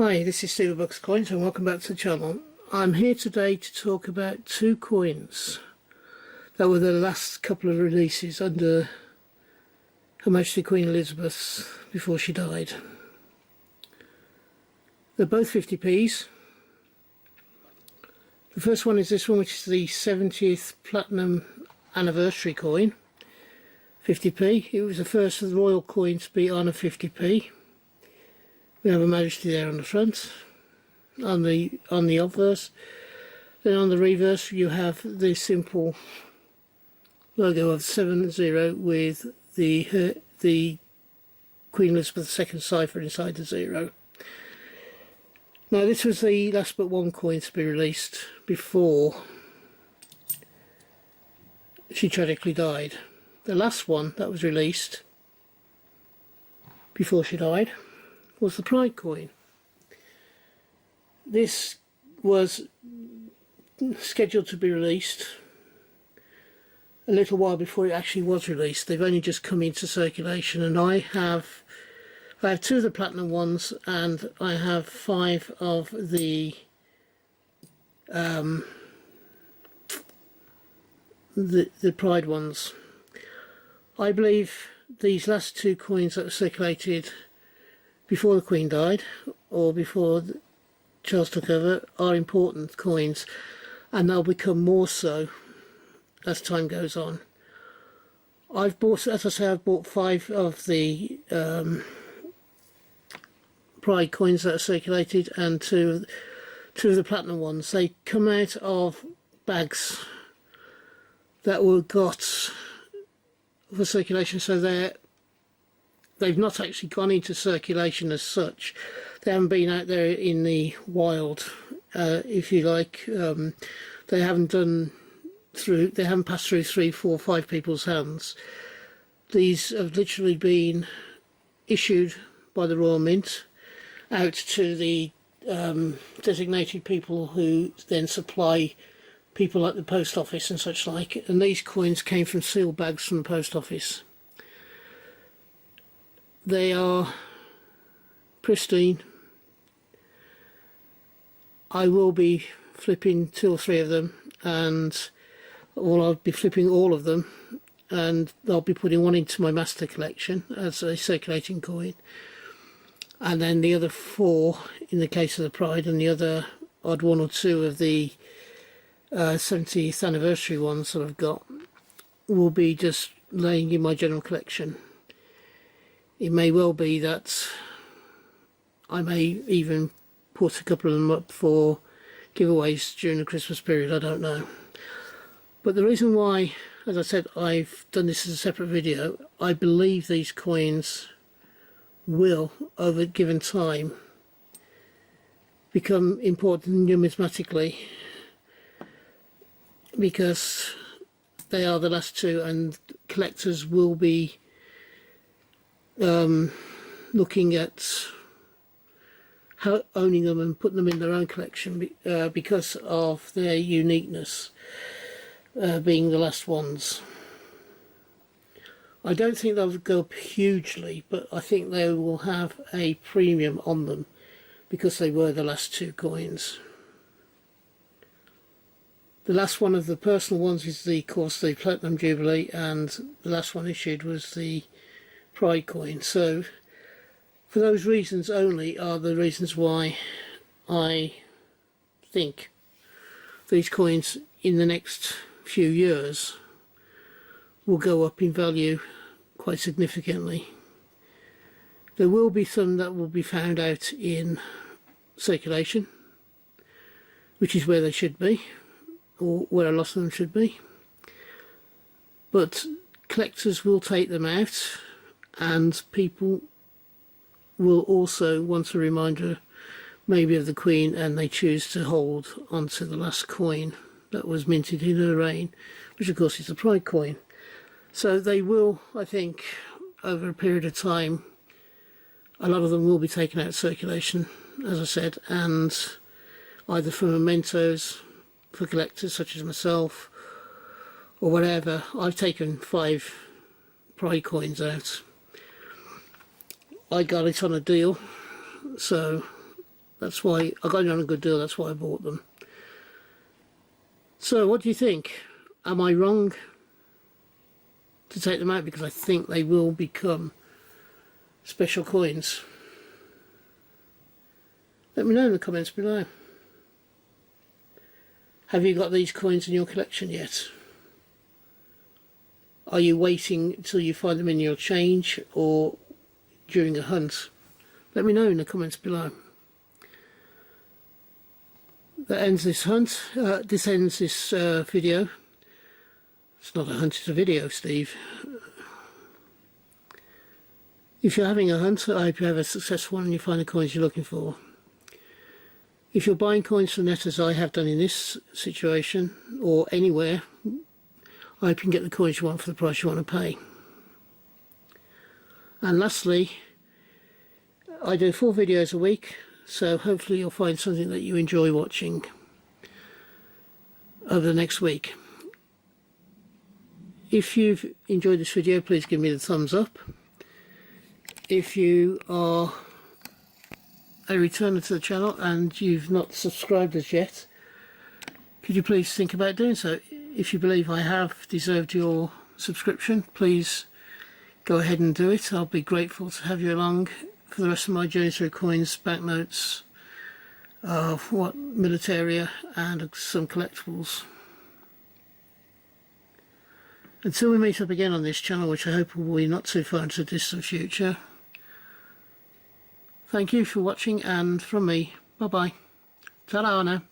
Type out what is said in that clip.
Hi, this is Silverbucks Coins and welcome back to the channel. I'm here today to talk about two coins that were the last couple of releases under Her Majesty Queen Elizabeth before she died. They're both 50p's. The first one is this one, which is the 70th Platinum Anniversary coin, 50p. It was the first of the royal coin to be on a 50p. We have Her Majesty there on the front, on the obverse. Then on the reverse you have the simple logo of 70 with the Queen Elizabeth II cipher inside the 0. Now this was the last but one coin to be released before she tragically died. The last one that was released before she died was the Pride coin. This was scheduled to be released a little while before it actually was released. They've only just come into circulation, and I have two of the platinum ones, and I have 5 of the Pride ones. I believe these last two coins that were circulated before the Queen died or before Charles took over are important coins, and they'll become more so as time goes on. I've bought, as I say, I've bought 5 of the Pride coins that are circulated, and two of the platinum ones. They come out of bags that were got for circulation, so they've not actually gone into circulation as such. They haven't been out there in the wild, if you like. They haven't passed through 3, 4, 5 people's hands. These have literally been issued by the Royal Mint out to the designated people who then supply people at the post office and such like, and these coins came from sealed bags from the post office. They are pristine. I will be flipping 2 or 3 of them, I'll be flipping all of them, and I'll be putting one into my master collection as a circulating coin, and then the other 4 in the case of the Pride, and the other odd 1 or 2 of the 70th anniversary ones that I've got will be just laying in my general collection. It may well be that I may even put a couple of them up for giveaways during the Christmas period, I don't know. But the reason why, as I said, I've done this as a separate video, I believe these coins will, over given time, become important numismatically, because they are the last 2, and collectors will be looking at how owning them and putting them in their own collection because of their uniqueness, being the last ones. I don't think they'll go up hugely, but I think they will have a premium on them because they were the last 2 coins. The last one of the personal ones is of course the Platinum Jubilee, and the last one issued was the Pride coin. So for those reasons only are the reasons why I think these coins in the next few years will go up in value quite significantly. There will be some that will be found out in circulation, which is where they should be, or where a lot of them should be, but collectors will take them out, and people will also want a reminder maybe of the Queen, and they choose to hold onto the last coin that was minted in her reign, which of course is the Pride coin. So they will, I think, over a period of time, a lot of them will be taken out of circulation, as I said, and either for mementos for collectors such as myself or whatever. I've taken 5 Pride coins out. I got it on a deal, so That's why I got it on a good deal. That's why I bought them. So what do you think? Am I wrong to take them out? Because I think they will become special coins. Let me know in the comments below. Have you got these coins in your collection yet? Are you waiting until you find them in your change or during a hunt? Let me know in the comments below. That ends this hunt. This ends this video. It's not a hunt, it's a video, Steve. If you're having a hunt, I hope you have a successful one and you find the coins you're looking for. If you're buying coins from the net, as I have done in this situation, or anywhere, I hope you can get the coins you want for the price you want to pay. And lastly, I do 4 videos a week, so hopefully you'll find something that you enjoy watching over the next week. If you've enjoyed this video, please give me the thumbs up. If you are a returner to the channel and you've not subscribed as yet, could you please think about doing so? If you believe I have deserved your subscription, please go ahead and do it. I'll be grateful to have you along for the rest of my journey through coins, banknotes, militaria and some collectibles. Until we meet up again on this channel, which I hope will be not too far into the distant future, thank you for watching, and from me, bye bye. Ta-da now.